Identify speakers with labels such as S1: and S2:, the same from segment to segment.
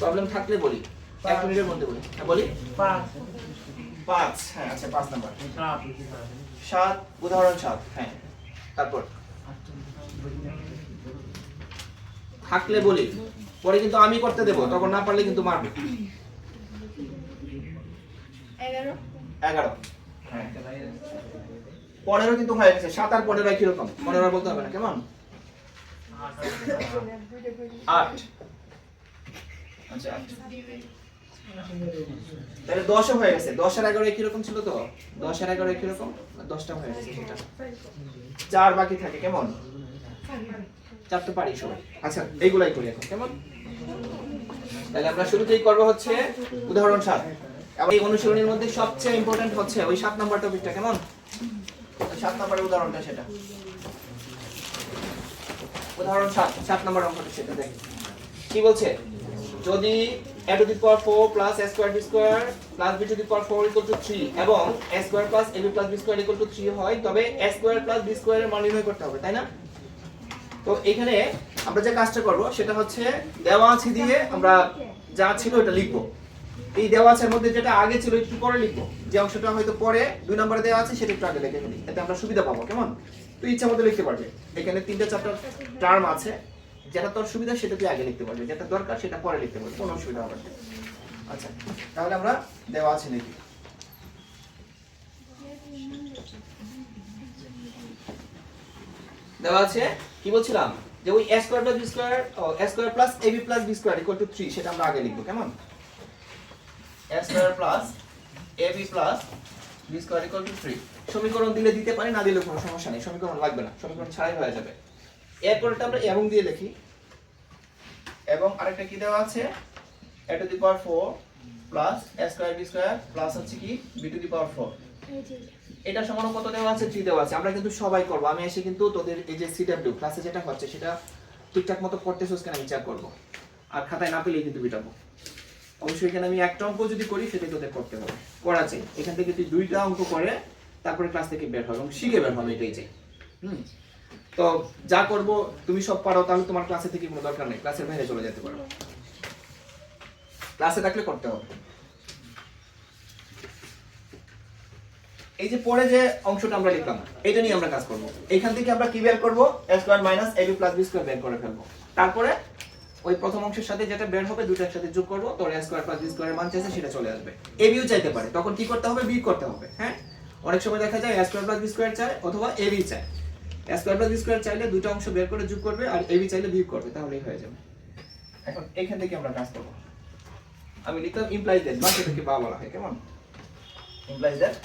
S1: Problem থাকলে বলি, 1 মিনিটের মধ্যে বলি। হ্যাঁ বলি 5। হ্যাঁ আচ্ছা 5 নাম্বার 7, উদাহরণ 7। হ্যাঁ তারপর থাকলে বলি, পরে কিন্তু আমি করতে দেব, তখন না পারলে কিন্তু মারবে। 11। হ্যাঁ 15 কিন্তু হয়ে গেছে। 7 আর 15 একই রকম, 15 বলতে হবে না, কেমন? 8। আচ্ছা 8 তাহলে 10 হয়ে গেছে। 10 আর 11 একই রকম ছিল তো, 10 আর 11 একই রকম, 10টা হয়ে গেছে সেটা। 4 বাকি থাকে, কেমন? 4 তো পারি সবাই। আচ্ছা এইগুলাই করি এখন, কেমন? তাহলে আমরা শুরুতেই করব হচ্ছে উদাহরণ 7। এবং এই অনুশীলনের মধ্যে সবচেয়ে ইম্পর্টেন্ট হচ্ছে ওই 7 নাম্বার টপিকটা, কেমন? 7 নাম্বারের উদাহরণটা সেটা। উদাহরণ 7 নাম্বার অঙ্কটা সেটা দেখ। কি বলছে? যদি a to the power 4 plus a square b square plus b to the power 4 equal to 3 এবং a square plus ab plus b square equal to 3 হয়, তবে a square plus b square এর মান নির্ণয় করতে হবে, তাই না? তো এখানে আমরা যে কাজটা করব সেটা হচ্ছে দেওয়া আছে দিয়ে আমরা যা ছিল ওটা লিখব। এই দেওয়া আছের মধ্যে যেটা আগে ছিল একটু পরে লিখব, যে অংশটা হয়তো পরে 2 নম্বরে দেওয়া আছে সেটা একটু আগে লিখে ফেলি, এতে আমরা সুবিধা পাবো, কেমন? তুই ইচ্ছা মতো লিখতে পারবে। এখানে 3টা 4টা টার্ম আছে, যেটা তোর সুবিধা সেটা তুই আগে লিখতে পারবি, যেটা দরকার সেটা পরে লিখতে পারবি, কোনো অসুবিধা হবে না। আচ্ছা তাহলে আমরা দেওয়া আছে লিখি। দেওয়া আছে কি বলছিলাম, যে ওই a square plus b square a square plus ab plus b square equal to 3 সেটা আমরা আগে লিখব, কেমন? a square plus ab plus b square equal to 3 সমীকরণ দিলে দিতে পারি, না দিলে কোনো সমস্যা নেই, সমীকরণ লাগবে না, সমীকরণ ছাড়াই হয়ে যাবে। এরপরটা আমরা এবং দিয়ে লিখি। এবং আরেকটা কি দেওয়া আছে, a to the power 4 plus a square b square plus হচ্ছে কি b to the power 4। এটা সমান কত দেওয়া আছে? 3 দেওয়া আছে। আমরা কিন্তু সবাই করব, আমি এসে কিন্তু তোদের এই যে সিডব্লিউ ক্লাসে যেটা হচ্ছে সেটা ঠিকঠাক মতো করতেছস কিনা বিচার করব, আর খাতায় না পেলেই কিন্তু বিটাবো। অবশ্যই এখানে আমি একটা অঙ্ক যদি করি সেটাই তোদের করতে হবে, করা চাই। এখান থেকে তুই 2টা অঙ্ক করে তারপরে ক্লাস থেকে বের হবে এবং শিখে বের হবে, এটাই চাই। তো যা করব তুমি সব পারো, তাহলে তোমার ক্লাসে থেকে কোনো দরকার নেই, ক্লাসের বাইরে চলে যেতে পারো, ক্লাসে থাকলে করতে হবে। এই যে পরে যে অংশটা আমরা লিখলাম এটা নিয়ে আমরা কাজ করব। এখান থেকে আমরা কি বের করব? a square minus ab plus b square বের করে ফেলবো। তারপরে ওই প্রথম অংশের সাথে যেটা বের হবে দুটো একসাথে যোগ করব, তোর a square plus b square এর মান চাইছে সেটা চলে আসবে। ab ও চাইতে পারে, তখন কি করতে হবে? b করতে হবে। হ্যাঁ অনেক সময় দেখা যায় a square plus b square চায় অথবা ab চায়। a square plus b square চাইলে দুটো অংশ বের করে যোগ করবে, আর ab চাইলে বিয়োগ করবে, তাহলেই হয়ে যাবে। এখন এখান থেকে আমরা কাজ করব। আমি লিখলাম implies that, বা সেটাকে বা বলা হয়, কেমন? implies that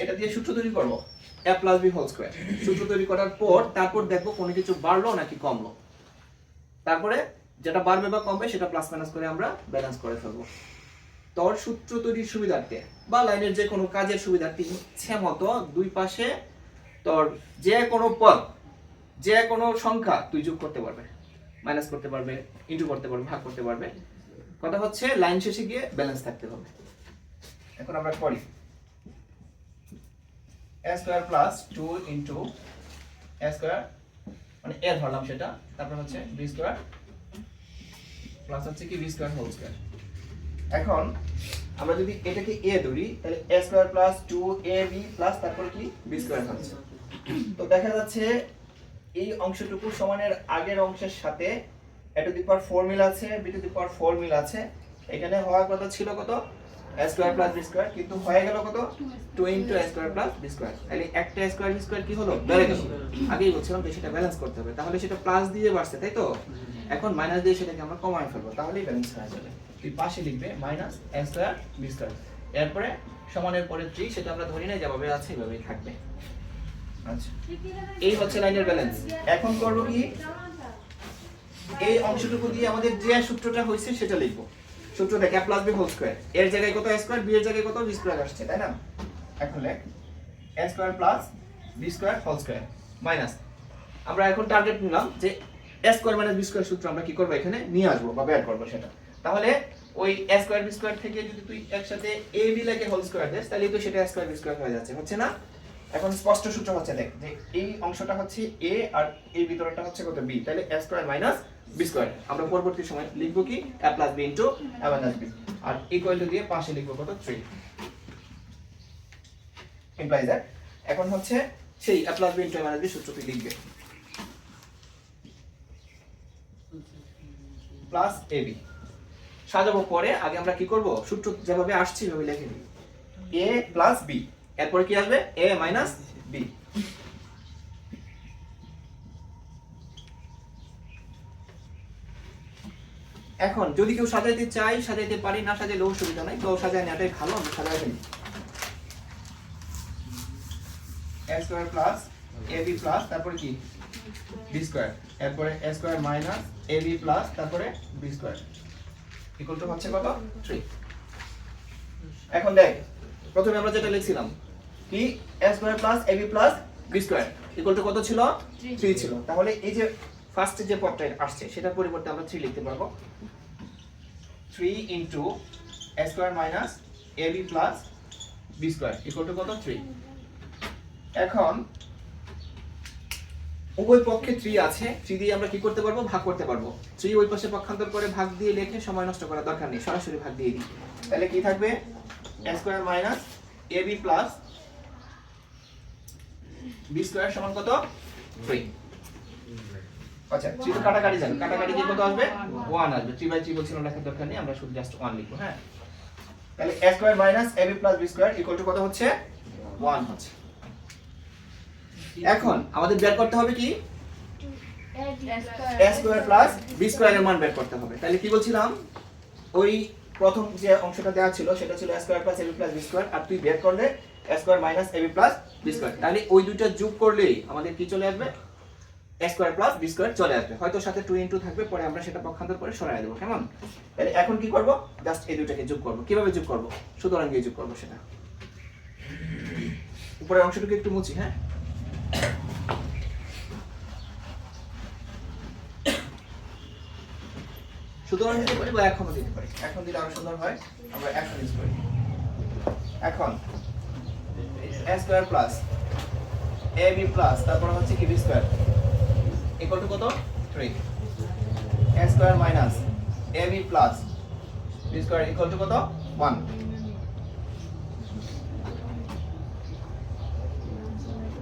S1: এটা দিয়ে সূত্র তৈরি করব, a plus b whole square। সূত্র তৈরি করার পর তারপর দেখব কোনো কিছু বাড়লো নাকি কমলো, তারপরে যেটা বাড়বে বা কমবে সেটা প্লাস মাইনাস করে আমরা ব্যালেন্স করে ফেলবো। তোর সূত্র তৈরির সুবিধার্থে বা লাইনের যে কোনো কাজের সুবিধার্থে ইচ্ছে মতো দুই পাশে তোর যে কোনো পদ, যে কোনো সংখ্যা তুই যোগ করতে পারবে, মাইনাস করতে পারবে, ইনটু করতে পারবে, ভাগ করতে পারবে। কথা হচ্ছে লাইন শেষে গিয়ে ব্যালেন্স থাকতে হবে। এখন আমরা করি a square plus 2 into a square, মানে a ধরলাম সেটা, তারপর হচ্ছে b square প্লাস হচ্ছে কি b square whole square। এখন আমরা যদি এটাকে a ধরি তাহলে a square plus 2ab plus তারপর কি b square হচ্ছে। তো দেখা যাচ্ছে এই অংশটুকু সমানের আগের অংশের সাথে a to the power 4 মিল আছে, b to the power 4 মিল আছে। এখানে হওয়ার কথা ছিল কত? a square plus b square, কিন্তু হয়ে গেল কত? 2 into a square plus b square। তাহলে একটা a square b square কি হলো? বেড়ে গেল। আগেই বলছিলাম যে সেটা ব্যালেন্স করতে হবে, তাহলে সেটা প্লাস দিয়ে বাড়ছে, তাই তো? এখন মাইনাস দিয়ে সেটাকে আমরা কমায় ফেলবো, তাহলেই ব্যালেন্স হয়ে যাবে। তুই পাশে লিখবে minus a square b square, এরপরে সমানের পরে 3, সেটা আমরা ধরি না, যেভাবে আছে এভাবেই থাকবে। আচ্ছা এই হচ্ছে লাইনের ব্যালেন্স। এখন করব কি, এই অংশটুকু দিয়ে আমাদের যে সূত্রটা হয়েছে সেটা লিখবো। সূত্র দেখ a plus b whole square, এর জায়গায় কত a square, b এর জায়গায় কত b square আসছে, তাই না? এখন লেখ a square plus b square whole square minus, আমরা এখন টার্গেট নিলাম যে a square minus b square সূত্র আমরা কি করব, এখানে নিয়ে আসবো বা বের করব সেটা। তাহলে ওই a square b square থেকে যদি তুই একসাথে ab লাগে whole square দেস, তাহলে তো সেটা a square b square হয়ে যাচ্ছে, হচ্ছে না? এখন স্পষ্ট সূত্র হচ্ছে দেখ যে এই অংশটা হচ্ছে a আর এই ভিতরটা হচ্ছে কত b, তাহলে a square minus b square. আমরা পরবর্তী সময় লিখবো কি a plus b into a minus b, আর ইকুয়াল টু দিয়ে পাশে লিখবো কত 3 ইমপ্লাইজ দ্যাট। এখন হচ্ছে সেই a plus b into a minus b সূত্রটি লিখবে প্লাস ab সাজাবো পরে। আগে আমরা কি করব, সূত্র যেভাবে আসছে সেভাবে লিখে নিই a প্লাস b, এরপরে কি আসবে a মাইনাস b। এখন যদি কেউ সাজাইতে চাই সাজাইতে পারি, না সাজাইলেও অসুবিধা নাই, তো সাজাই নেওয়াটাই ভালো। আমরা সাজাই ফেলি a square plus ab plus তারপরে কি b স্কয়ার, এরপরে a square minus ab plus তারপরে b স্কয়ার ইকুয়াল টু হচ্ছে কত 3। এখন দেখ প্রথমে আমরা যেটা লিখছিলাম কি a square plus ab plus b square equal to কত ছিল 3 ছিল। তাহলে এই যে ফার্স্ট যে পদটা আসছে সেটার পরিবর্তে আমরা 3 লিখতে পারবো 3 into a square minus ab plus b square equal to কত 3। এখন উভয় পক্ষে 3 আছে, 3 দিয়ে আমরা কি করতে পারবো, ভাগ করতে পারবো। 3 ওই পাশে পক্ষান্তর করে ভাগ দিয়ে লিখে সময় নষ্ট করার দরকার নেই, সরাসরি ভাগ দিয়ে দিই। তাহলে কি থাকবে a square minus ab plus b square সমান কত 3। আচ্ছা 3 তো কাটাকাটি যাবে, কাটাকাটি দিয়ে কত আসবে 1 আসবে। 3/3 বলছিলাম লেখার দরকার নেই, আমরা শুধু জাস্ট 1 লিখবো। হ্যাঁ, তাহলে a square minus ab plus b square equal to কত হচ্ছে 1 হচ্ছে। এখন আমাদের বের করতে হবে কি a স্কয়ার প্লাস b স্কয়ারের মান বের করতে হবে। তাহলে কি বলছিলাম, ওই প্রথম যে অংশটা দেওয়া ছিল সেটা ছিল a square plus ab plus b square, আর তুই বের করলে a square minus ab plus b square. তাহলে ওই দুইটা যোগ করলেই আমাদের কি চলে আসবে a square plus b square চলে আসবে। হয়তো সাথে 2 ইনটু থাকবে, পরে আমরা সেটা পক্ষান্তর করে সরায় দেব। কেমন? তাহলে এখন কি করব, জাস্ট এই দুইটাকে যোগ করব। কিভাবে যোগ করব, সুতরাং দিয়ে যোগ করব। সেটা উপরের অংশটুকু একটু মুছি। হ্যাঁ, সুতরাং দিতে পারি বা এখনো দিতে পারি, এখন দিলে আরো সুন্দর হয়, আমরা এখন ইউজ করি। এখন a square plus ab plus তারপর হচ্ছে কি b স্কয়ার ইকুয়াল টু কত 3, a square minus ab plus b square equal to কত 1।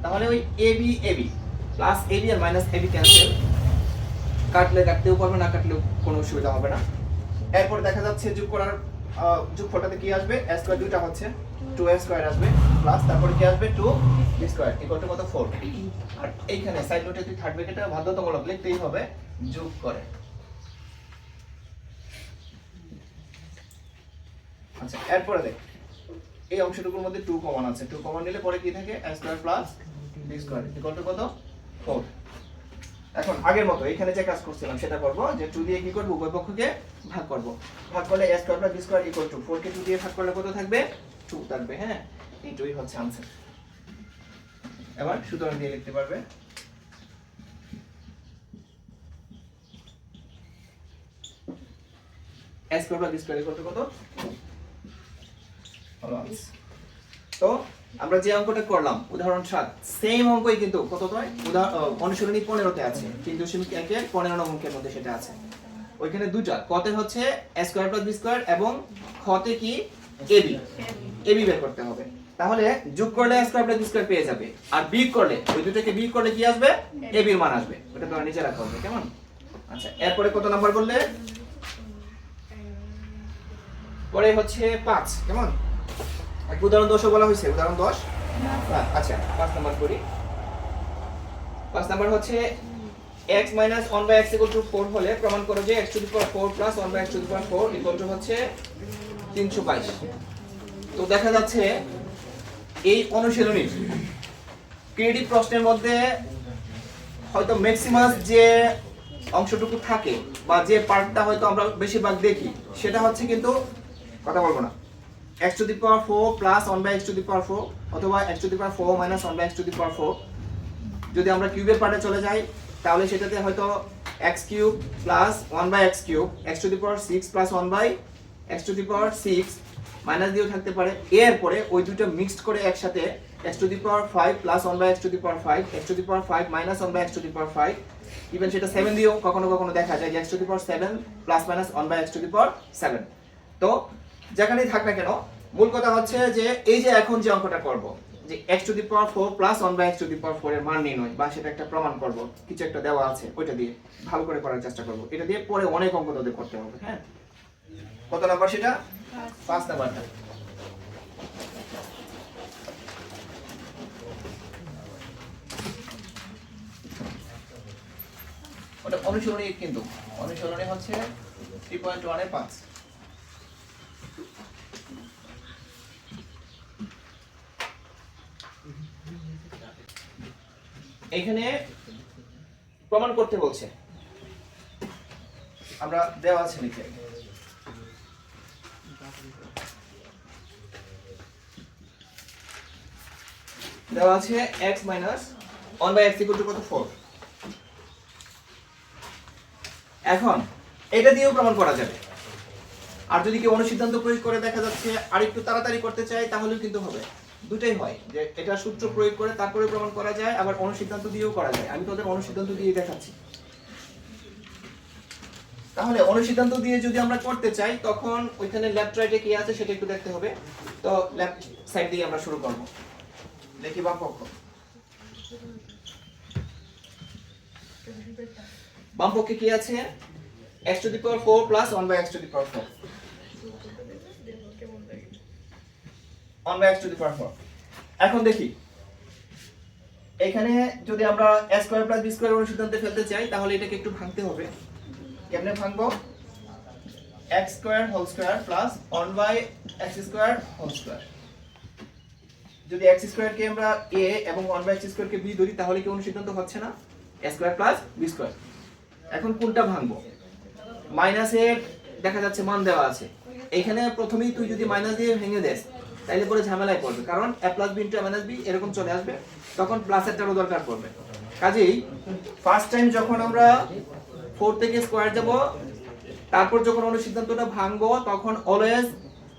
S1: তাহলে ওই ab প্লাস ab আর মাইনাস ab ক্যান্সেল, কাটলে কাটতেও পারবে, না কাটলেও কোনো অসুবিধা হবে না। এরপর দেখা যাচ্ছে যোগ করার যোগফলটাতে কি আসবে, a স্কয়ার দুইটা হচ্ছে 2a স্কয়ার আসবে প্লাস তারপরে কি আসবে 2b স্কয়ার ইকুয়াল টু কত 4। আর এইখানে সাইড নোটে তুই থার্ড ব্র্যাকেটে বাধ্যতামূলক লিখতেই হবে যোগ করে। আচ্ছা এরপরে দেখ এই অংশটুকুর মধ্যে 2 কমন আছে, 2 কমন নিলে পরে কি থাকে a square plus b square equal to কত 4। এখন আগের মতো এখানে যে কাজ করছিলাম সেটা করব, যে 2 দিয়ে কি করব, উভয় পক্ষকে ভাগ করব। ভাগ করলে a square plus b square equal to 4 কে 2 দিয়ে ভাগ করলে কত থাকবে 2 থাকবে। হ্যাঁ, এইটাই হচ্ছে आंसर। এবার সুতরাং দিয়ে লিখতে পারবে a square plus b square equal to কত হলো आंसर। তো আমরা যে অঙ্কটা করলাম উদাহরণ 7, সেম অঙ্কই কিন্তু কত হয় অনুশীলনী 15 তে আছে, 3.1 এর 15 নং অঙ্কের মধ্যে সেটা আছে। ওইখানে দুটো, কতে হচ্ছে a square plus b square এবং খতে কি ab বের করতে হবে। তাহলে যোগ করলে a square plus b square পেয়ে যাবে, আর বিয়োগ করলে ওই দুটোকে বিয়োগ করলে কি আসবে ab এর মান আসবে। ওটা তোমরা নিচে রাখা হবে। কেমন? আচ্ছা এরপরে কত নাম্বার বললে, পরে হচ্ছে 5। কেমন? এক উদাহরণ 10 বলা হয়েছে, উদাহরণ 10। আচ্ছা 5 নাম্বার করি। 5 নাম্বার হচ্ছে x - 1/x = 4 হলে প্রমাণ করো যে x⁴ + 1/x⁴ = হচ্ছে 322। তো দেখা যাচ্ছে এই অনুশীলনীর ক্রিয়েটিভ প্রশ্নের মধ্যে হয়তো ম্যাক্সিমাস যে অংশটুকু থাকে বা যে পার্টটা হয়তো আমরা বেশিরভাগ দেখি সেটা হচ্ছে কিন্তু কথা বলবো না x⁴ + 1/x⁴ অথবা x⁴ - 1/x⁴। যদি আমরা কিউবের পার্টে চলে যাই তাহলে সেটাতে হয়তো x³ + 1/x³ x⁶ + 1/x⁶ minus দিয়েও থাকতে পারে। এরপরে ওই দুটো মিক্সড করে একসাথে x⁵ + 1/x⁵ x⁵ - 1/x⁵ even সেটা 7 দিয়েও কখনো কখনো দেখা যায় যে x to the power 7 plus minus 1 by x to the power 7। তো যেখানেই থাক না কেন মূল কথা হচ্ছে যে এই যে এখন যে অঙ্কটা করব যে x to the power 4 plus 1 by x to the power 4 এর মান নির্ণয় বা সেটা একটা প্রমাণ করব, কিছু একটা দেওয়া আছে ওইটা দিয়ে ভালো করে করার চেষ্টা করব। এটা দিয়ে পরে অনেক অঙ্ক তোদের করতে হবে। হ্যাঁ, কত নাম্বার সেটা? 5 নাম্বারটা। ওটা অনুসরণী কিন্তু অনুসরণী হচ্ছে 3.1 এর 5। এখানে প্রমাণ করতে বলছে, আমরা দেওয়া আছে লিখে দেওয়া আছে x minus 1 by x equal to কত 4। এখন এটা দিয়েও প্রমাণ করা যাবে, আর যদি কেউ অনুসিদ্ধান্ত প্রয়োগ করে দেখা যাচ্ছে আর একটু তাড়াতাড়ি করতে চায় তাহলেও কিন্তু হবে, দুটোই হয় যে এটা সূত্র প্রয়োগ করে তারপরে প্রমাণ করা যায়, আবার অনুসিদ্ধান্ত দিয়েও করা যায়। আমি তোদের অনুসিদ্ধান্ত দিয়ে দেখাচ্ছি। তাহলে অনুসিদ্ধান্ত দিয়ে যদি আমরা করতে চাই তখন ওইখানে লেফট রাইটে কি আছে সেটা একটু দেখতে হবে। তো লেফট সাইড দিয়ে আমরা শুরু করব। দেখি বাম পক্ষ। বাম পক্ষে কি আছে? x to the power 4 plus 1 by x to the power 4। 1 by x to the power 4। এখন দেখি এখানে যদি আমরা a square plus b square অনুসিদ্ধান্তে ফেলতে চাই তাহলে এটাকে একটু ভাঙতে হবে। কেমনে ভাঙবো? x square whole square plus 1 by x square whole square. যদি x স্কয়ার কে আমরা a এবং 1 বাই x স্কয়ার কে b ধরি তাহলে কি অনুসিদ্ধান্ত হচ্ছে না? a square plus b square. এখন কোনটা ভাঙবো? মাইনাস এর দেখা যাচ্ছে মান দেওয়া আছে, এখানে প্রথমেই তুই যদি মাইনাস দিয়ে ভেঙে দেস তাইলে পরে ঝামেলায় পড়বে, কারণ a plus b into a minus b এরকম চলে আসবে, তখন প্লাসেরটারও দরকার পড়বে। কাজেই ফার্স্ট টাইম যখন আমরা 4 থেকে স্কয়ার যাব তারপর যখন অনুসিদ্ধান্তটা ভাঙবো তখন always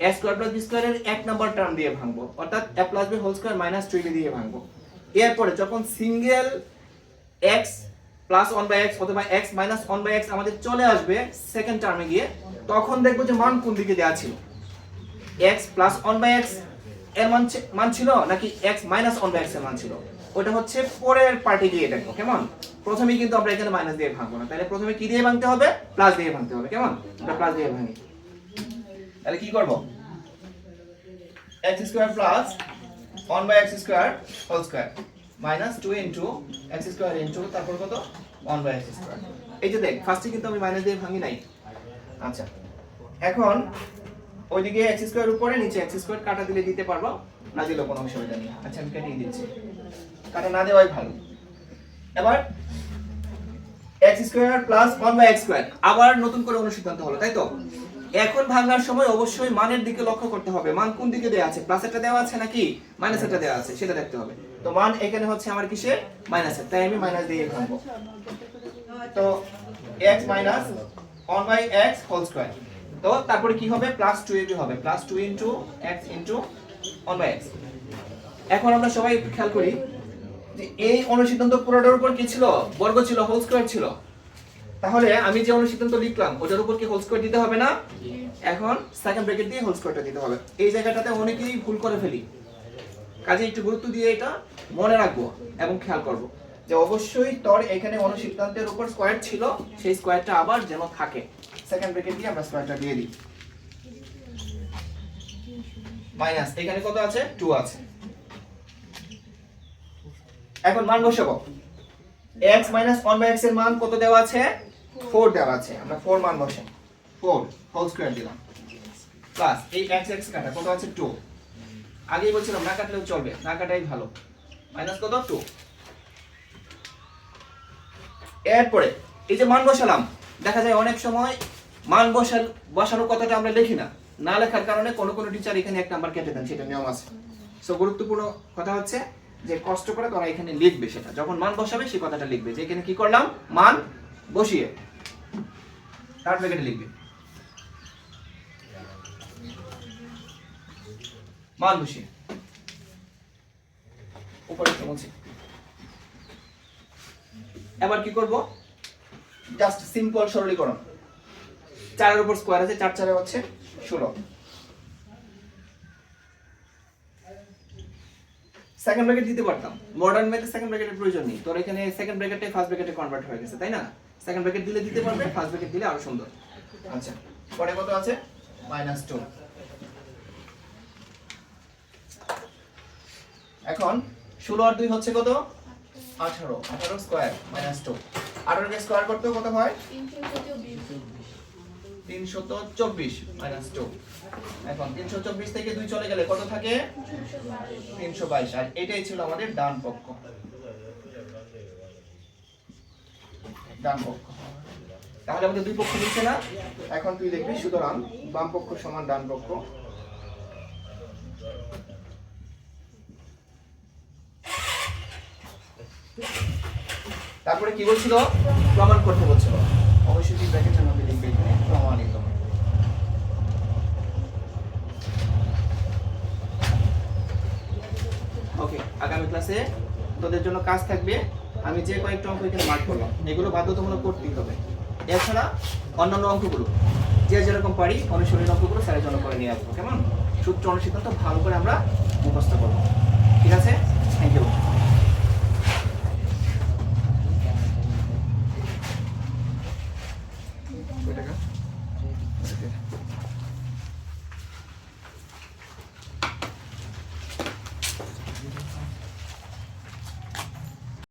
S1: a square plus b স্কয়ারের এক নাম্বার টার্ম দিয়ে ভাঙবো, অর্থাৎ a plus b whole square minus 2 দিয়ে ভাঙবো। এরপরে যখন single x plus 1 by x অথবা x মাইনাস 1 বাই x আমাদের চলে আসবে সেকেন্ড টার্মে গিয়ে, তখন দেখবো যে মান কোন দিকে দেওয়া ছিল, x প্লাস 1 বাই x এর মান ছিল নাকি x মাইনাস 1 বাই x এর মান ছিল। ওটা হচ্ছে পরের পার্টে গিয়ে দেখো। কেমন? প্রথমেই কিন্তু আমরা এখানে মাইনাস দিয়ে ভাঙবো না, তাহলে প্রথমে কি দিয়ে ভাঙতে হবে? প্লাস দিয়ে ভাঙতে হবে। কেমন? আমরা প্লাস দিয়ে ভাঙি। তাহলে কি করব? x square plus 1 by x square whole square minus 2 into x square into তারপর কত 1 বাই x স্কয়ার। এই যে দেখ ফার্স্টে কিন্তু আমি মাইনাস দিয়ে ভাঙি নাই। আচ্ছা, এখন ওইদিকে x স্কয়ার উপরে নিচে x স্কয়ার কাটা দিলে দিতে পারবো, না দিলেও কোনো অসুবিধা নেই। আচ্ছা আমি কেটে দিচ্ছি, কাটা না দেওয়াই ভালো। এবার x square plus 1 by x square আবার নতুন করে অনুসিদ্ধান্ত হলো, তাই তো? এখন ভাঙার সময় অবশ্যই মানের দিকে লক্ষ্য করতে হবে, মান কোন দিকে দেওয়া আছে, প্লাসেরটা দেওয়া আছে নাকি মাইনাসেরটা দেওয়া আছে সেটা দেখতে হবে। তো মান এখানে হচ্ছে আমার কিসে? মাইনাসের, তাই আমি মাইনাস দিয়ে ভাঙবো। তো x minus 1 by x whole square, তো তারপরে কি হবে? প্লাস 2ab হবে, plus 2 into x into 1 by x। এখন আমরা সবাই একটু খেয়াল করি যে এই অনুসিদ্ধান্ত পুরোটার উপর কি ছিল? বর্গ ছিল, হোল স্কয়ার ছিল। তাহলে আমি যে অনুসিদ্ধান্ত লিখলাম ওটার উপর কি হোল স্কয়ার দিতে হবে না? এখন সেকেন্ড ব্র্যাকেট দিয়ে হোল স্কয়ারটা দিতে হবে। এই জায়গাটাতে অনেকেই ভুল করে ফেলি, কাজে একটু গুরুত্ব দিয়ে এটা মনে রাখবো এবং খেয়াল করব যে অবশ্যই তোর এখানে অনুসিদ্ধান্তের উপর স্কয়ার ছিল, সেই স্কয়ারটা আবার যেন থাকে। সেকেন্ড ব্র্যাকেট দিয়ে আমরা স্কয়ারটা দিয়ে দিই। মাইনাস এখানে কত আছে? 2 আছে। এখন মান বসাবো। x মাইনাস 1 বাই x এর মান কত দেওয়া আছে? 4 দেওয়া আছে। আমরা 4 মান বসাই, 4 হোল স্কয়ার দিলাম প্লাস এই x x কাটা কত আছে? 2। আগেই বলছিলাম না কাটলেও চলবে, না কাটাই ভালো। মাইনাস কত? 2। এরপরে এই যে মান বসালাম, দেখা যায় অনেক সময় মান বসানোর কথাটা আমরা লিখি না, না লেখার কারণে কোন কোন টিচার এখানে এক নাম্বার কেটে দেন, সেটা নিয়ম আছে। সো গুরুত্বপূর্ণ কথা হচ্ছে যে কষ্ট করে তোমরা এখানে লিখবে, সেটা যখন মান বসাবে সেই কথাটা লিখবে যে এখানে কি করলাম, মান বসিয়ে তার ব্র্যাকেটে লিখবে মান বসিয়ে উপরে মুছে। এবার কি করব? জাস্ট সিম্পল সরলীকরণ। 4 এর উপর স্কয়ার আছে, 4 4 হচ্ছে 16। সেকেন্ড ব্র্যাকেট দিতে পারতাম, মডার্ন ম্যাথে সেকেন্ড ব্র্যাকেটের প্রয়োজন নেই। তোর এখানে সেকেন্ড ব্র্যাকেটটাই ফার্স্ট ব্র্যাকেটে কনভার্ট হয়ে গেছে, তাই না? সেকেন্ড ব্র্যাকেট দিলে দিতে পারবে, ফার্স্ট ব্র্যাকেট দিলে আরো সুন্দর। আচ্ছা, পরে কত আছে? -2। এখন 16 আর 2 হচ্ছে কত? 18। 18 স্কয়ার -2। 18 কে স্কয়ার করতে কত হয়? 324 -2। এখন 324 থেকে 2 চলে গেলে কত থাকে? 322। আর এটাই ছিল আমাদের ডান পক্ষ। ডান পক্ষ। তাহলে আমাদের দুই পক্ষ মিলছে না? এখন তুই লিখবি সুতরাং বাম পক্ষ সমান ডান পক্ষ। তারপরে কি বলছিল? প্রমাণ করতে বলছিল। অবশ্যই তুই ব্র্যাকেটের মধ্যে লিখবি এখানে প্রমাণিত। ওকে, আগামী ক্লাসে তোদের জন্য কাজ থাকবে। আমি যে কয়েকটা অঙ্ক এখানে মার্ক করলাম, এগুলো বাধ্যতামূলক করতেই হবে। এছাড়া অন্যান্য অঙ্কগুলো যে যেরকম পারি অনুশীলনী অঙ্কগুলো স্যারের জন্য করে নিয়ে আসবো। কেমন? সূত্র অনুসিদ্ধান্ত ভালো করে আমরা মুখস্থ করবো। ঠিক আছে? Thank you. কয় টাকা?